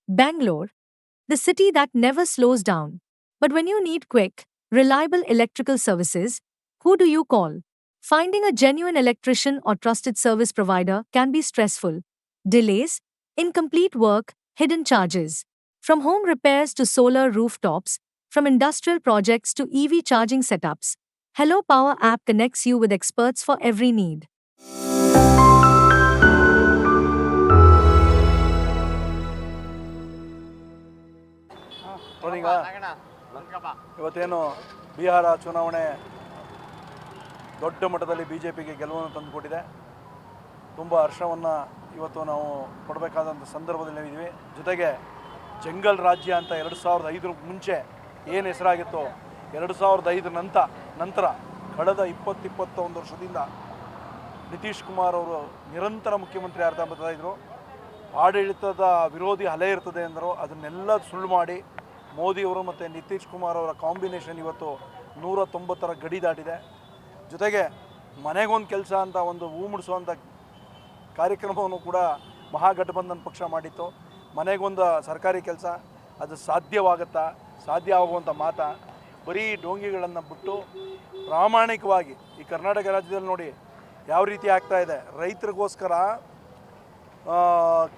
Bangalore, the city that never slows down. But when you need quick, reliable electrical services, who do you call? Finding a genuine electrician or trusted service provider can be stressful. Delays, incomplete work, hidden charges. From home repairs to solar rooftops, from industrial projects to EV charging setups, Hello Power app connects you with experts for every need. ಈಗ ಇವತ್ತೇನು ಬಿಹಾರ ಚುನಾವಣೆ ದೊಡ್ಡ ಮಟ್ಟದಲ್ಲಿ B J ಪಿಗೆ ಗೆಲುವನ್ನು ತಂದುಕೊಟ್ಟಿದೆ. ತುಂಬ ಹರ್ಷವನ್ನು ಇವತ್ತು ನಾವು ಕೊಡಬೇಕಾದಂಥ ಸಂದರ್ಭದಲ್ಲಿ ನಾವಿದ್ದೀವಿ. ಜೊತೆಗೆ ಜಂಗಲ್ ರಾಜ್ಯ ಅಂತ 2005 ಮುಂಚೆ ಏನು ಹೆಸರಾಗಿತ್ತೋ 2005 ನಂತರ ಕಳೆದ 20-21 ವರ್ಷದಿಂದ ನಿತೀಶ್ ಕುಮಾರ್ ಅವರು ನಿರಂತರ ಮುಖ್ಯಮಂತ್ರಿ ಆಗ್ತಾ ಬರ್ತಾಯಿದ್ರು. ಆಡಳಿತದ ವಿರೋಧಿ ಅಲೆ ಇರ್ತದೆ ಅಂದರು, ಅದನ್ನೆಲ್ಲ ಸುಳ್ಳು ಮಾಡಿ ಮೋದಿಯವರು ಮತ್ತು ನಿತೀಶ್ ಕುಮಾರ್ ಅವರ ಕಾಂಬಿನೇಷನ್ ಇವತ್ತು 190ರ ಗಡಿ ದಾಟಿದೆ. ಜೊತೆಗೆ ಮನೆಗೊಂದು ಕೆಲಸ ಅಂತ ಒಂದು ಹೂ ಮುಡಿಸುವಂಥ ಕಾರ್ಯಕ್ರಮವನ್ನು ಕೂಡ ಮಹಾಗಠಬಂಧನ್ ಪಕ್ಷ ಮಾಡಿತ್ತು. ಮನೆಗೊಂದು ಸರ್ಕಾರಿ ಕೆಲಸ ಅದು ಸಾಧ್ಯ ಆಗುವಂಥ ಮಾತಾ? ಬರೀ ಡೋಂಗಿಗಳನ್ನು ಬಿಟ್ಟು ಪ್ರಾಮಾಣಿಕವಾಗಿ ಈ ಕರ್ನಾಟಕ ರಾಜ್ಯದಲ್ಲಿ ನೋಡಿ ಯಾವ ರೀತಿ ಆಗ್ತಾ ಇದೆ. ರೈತರಿಗೋಸ್ಕರ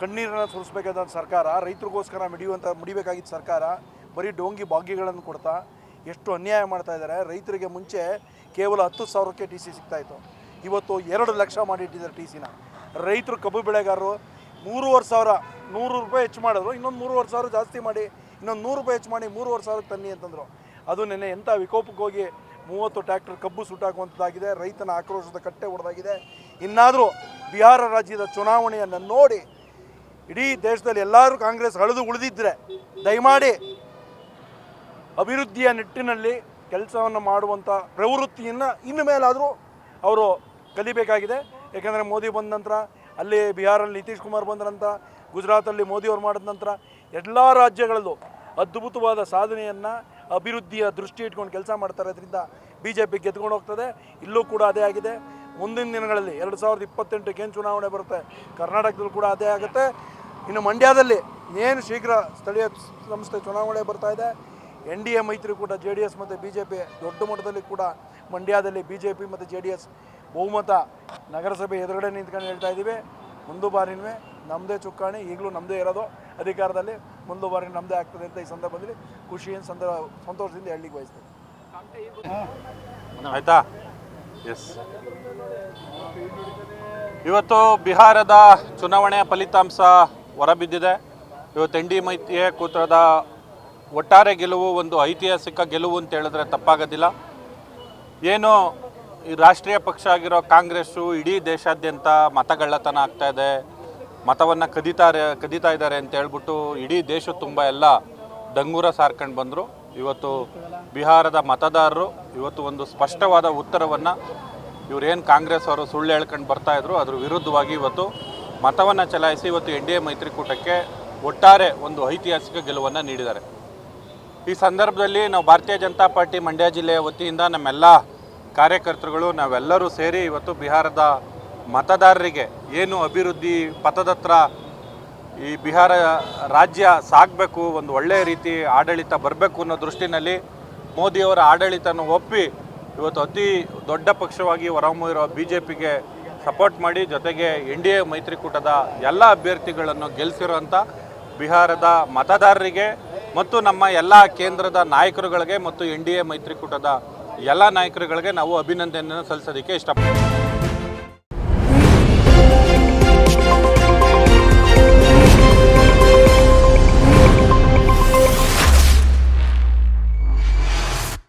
ಕಣ್ಣೀರನ್ನು ಸುರಿಸಬೇಕಾದ ಸರ್ಕಾರ, ರೈತರಿಗೋಸ್ಕರ ಮುಡಿಬೇಕಾಗಿದ್ದ ಸರ್ಕಾರ ಬರೀ ಡೋಂಗಿ ಭಾಗ್ಯಗಳನ್ನು ಕೊಡ್ತಾ ಎಷ್ಟು ಅನ್ಯಾಯ ಮಾಡ್ತಾ ಇದ್ದಾರೆ. ರೈತರಿಗೆ ಮುಂಚೆ ಕೇವಲ 10,000ಕ್ಕೆ ಟಿ ಸಿ ಸಿಗ್ತಾಯಿತ್ತು, ಇವತ್ತು 2 ಲಕ್ಷ ಮಾಡಿಟ್ಟಿದ್ದಾರೆ ಟಿ ಸಿನ. ರೈತರು ಕಬ್ಬು ಬೆಳೆಗಾರರು 3,500 100 ರೂಪಾಯಿ ಹೆಚ್ಚು ಮಾಡಿದ್ರು, ಇನ್ನೊಂದು 3,500 ಜಾಸ್ತಿ ಮಾಡಿ ಇನ್ನೊಂದು 100 ರೂಪಾಯಿ ಹೆಚ್ಚು ಮಾಡಿ 3,500ಕ್ಕೆ ತನ್ನಿ ಅಂತಂದರು. ಅದು ನೆನ್ನೆ ಎಂಥ ವಿಕೋಪಕ್ಕೆ ಹೋಗಿ 30 ಟ್ರ್ಯಾಕ್ಟರ್ ಕಬ್ಬು ಸುಟ್ಟಾಕುವಂಥದ್ದಾಗಿದೆ. ರೈತನ ಆಕ್ರೋಶದ ಕಟ್ಟೆ ಹೊಡೆದಾಗಿದೆ. ಇನ್ನಾದರೂ ಬಿಹಾರ ರಾಜ್ಯದ ಚುನಾವಣೆಯನ್ನು ನೋಡಿ ಇಡೀ ದೇಶದಲ್ಲಿ ಎಲ್ಲರೂ ಕಾಂಗ್ರೆಸ್ ಉಳಿದಿದ್ದರೆ ದಯಮಾಡಿ ಅಭಿವೃದ್ಧಿಯ ನಿಟ್ಟಿನಲ್ಲಿ ಕೆಲಸವನ್ನು ಮಾಡುವಂಥ ಪ್ರವೃತ್ತಿಯನ್ನು ಇನ್ನು ಮೇಲಾದರೂ ಅವರು ಕಲಿಬೇಕಾಗಿದೆ. ಯಾಕೆಂದರೆ ಮೋದಿ ಬಂದ ನಂತರ, ಅಲ್ಲಿ ಬಿಹಾರಲ್ಲಿ ನಿತೀಶ್ ಕುಮಾರ್ ಬಂದ ನಂತರ, ಗುಜರಾತಲ್ಲಿ ಮೋದಿಯವರು ಮಾಡಿದ ನಂತರ ಎಲ್ಲ ರಾಜ್ಯಗಳಲ್ಲೂ ಅದ್ಭುತವಾದ ಸಾಧನೆಯನ್ನು ಅಭಿವೃದ್ಧಿಯ ದೃಷ್ಟಿ ಇಟ್ಕೊಂಡು ಕೆಲಸ ಮಾಡ್ತಾರೆ. ಅದರಿಂದ ಬಿ ಜೆ ಪಿ ಗೆದ್ಕೊಂಡು ಹೋಗ್ತದೆ. ಇಲ್ಲೂ ಕೂಡ ಅದೇ ಆಗಿದೆ. ಮುಂದಿನ ದಿನಗಳಲ್ಲಿ 2028ಕ್ಕೆ ಏನು ಚುನಾವಣೆ ಬರುತ್ತೆ, ಕರ್ನಾಟಕದಲ್ಲೂ ಕೂಡ ಅದೇ ಆಗುತ್ತೆ. ಇನ್ನು ಮಂಡ್ಯದಲ್ಲಿ ಏನು ಶೀಘ್ರ ಸ್ಥಳೀಯ ಸಂಸ್ಥೆ ಚುನಾವಣೆ ಬರ್ತಾ ಇದೆ. NDA ಮೈತ್ರಿಕೂಟ JDS ಮತ್ತು BJP ದೊಡ್ಡ ಮಟ್ಟದಲ್ಲಿ ಕೂಡ ಮಂಡ್ಯದಲ್ಲಿ BJP ಮತ್ತು JDS ಬಹುಮತ ನಗರಸಭೆ ಎದುರುಗಡೆ ನಿಂತ್ಕೊಂಡು ಹೇಳ್ತಾ ಇದ್ದೀವಿ. ಮುಂದೆ ಬಾರಿನೂ ನಮ್ಮದೇ ಚುಕ್ಕಾಣಿ, ಈಗಲೂ ನಮ್ಮದೇ ಇರೋದು ಅಧಿಕಾರದಲ್ಲಿ, ಮುಂದೆ ಬಾರಿ ನಮ್ಮದೇ ಆಗ್ತದೆ ಅಂತ ಈ ಸಂದರ್ಭದಲ್ಲಿ ಸಂತೋಷದಿಂದ ಹೇಳಲಿಕ್ಕೆ ಬಯಸ್ತೇನೆ. ಆಯಿತಾ? ಎಸ್, ಇವತ್ತು ಬಿಹಾರದ ಚುನಾವಣೆಯ ಫಲಿತಾಂಶ ಹೊರಬಿದ್ದಿದೆ. ಇವತ್ತು NDA ಮೈತ್ರಿಕೂಟದ ಒಟ್ಟಾರೆ ಗೆಲುವು ಒಂದು ಐತಿಹಾಸಿಕ ಗೆಲುವು ಅಂತ ಹೇಳಿದ್ರೆ ತಪ್ಪಾಗೋದಿಲ್ಲ. ಏನು ಈ ರಾಷ್ಟ್ರೀಯ ಪಕ್ಷ ಆಗಿರೋ ಕಾಂಗ್ರೆಸ್ಸು ಇಡೀ ದೇಶಾದ್ಯಂತ ಮತಗಳ್ಳತನ ಆಗ್ತಾಯಿದೆ, ಮತವನ್ನು ಕದೀತಾ ಇದ್ದಾರೆ ಅಂತ ಹೇಳ್ಬಿಟ್ಟು ಇಡೀ ದೇಶ ತುಂಬ ಎಲ್ಲ ಡಂಗೂರ ಸಾರ್ಕೊಂಡು ಬಂದರು. ಇವತ್ತು ಬಿಹಾರದ ಮತದಾರರು ಇವತ್ತು ಒಂದು ಸ್ಪಷ್ಟವಾದ ಉತ್ತರವನ್ನು, ಇವರೇನು ಕಾಂಗ್ರೆಸ್ ಅವರು ಸುಳ್ಳು ಹೇಳ್ಕೊಂಡು ಬರ್ತಾಯಿದ್ರು ಅದ್ರ ವಿರುದ್ಧವಾಗಿ ಇವತ್ತು ಮತವನ್ನು ಚಲಾಯಿಸಿ ಇವತ್ತು NDA ಮೈತ್ರಿಕೂಟಕ್ಕೆ ಒಟ್ಟಾರೆ ಒಂದು ಐತಿಹಾಸಿಕ ಗೆಲುವನ್ನು ನೀಡಿದ್ದಾರೆ. ಈ ಸಂದರ್ಭದಲ್ಲಿ ನಾವು ಭಾರತೀಯ ಜನತಾ ಪಾರ್ಟಿ ಮಂಡ್ಯ ಜಿಲ್ಲೆಯ ವತಿಯಿಂದ ನಮ್ಮೆಲ್ಲ ಕಾರ್ಯಕರ್ತರುಗಳು ನಾವೆಲ್ಲರೂ ಸೇರಿ ಇವತ್ತು ಬಿಹಾರದ ಮತದಾರರಿಗೆ ಏನು ಅಭಿವೃದ್ಧಿ ಪಥದತ್ರ ಈ ಬಿಹಾರ ರಾಜ್ಯ ಸಾಗಬೇಕು, ಒಂದು ಒಳ್ಳೆಯ ರೀತಿ ಆಡಳಿತ ಬರಬೇಕು ಅನ್ನೋ ದೃಷ್ಟಿನಲ್ಲಿ ಮೋದಿಯವರ ಆಡಳಿತನ ಒಪ್ಪಿ ಇವತ್ತು ಅತಿ ದೊಡ್ಡ ಪಕ್ಷವಾಗಿ ಹೊರಹೊಮ್ಮಿರೋ BJPಗೆ ಸಪೋರ್ಟ್ ಮಾಡಿ, ಜೊತೆಗೆ NDA ಮೈತ್ರಿಕೂಟದ ಎಲ್ಲ ಅಭ್ಯರ್ಥಿಗಳನ್ನು ಗೆಲ್ಲಿಸಿರೋಂಥ ಬಿಹಾರದ ಮತದಾರರಿಗೆ ಮತ್ತು ನಮ್ಮ ಎಲ್ಲ ಕೇಂದ್ರದ ನಾಯಕರುಗಳಿಗೆ ಮತ್ತು NDA ಮೈತ್ರಿಕೂಟದ ಎಲ್ಲ ನಾಯಕರುಗಳಿಗೆ ನಾವು ಅಭಿನಂದನೆಯನ್ನು ಸಲ್ಲಿಸೋದಕ್ಕೆ ಇಷ್ಟಪಡ್ತೀವಿ.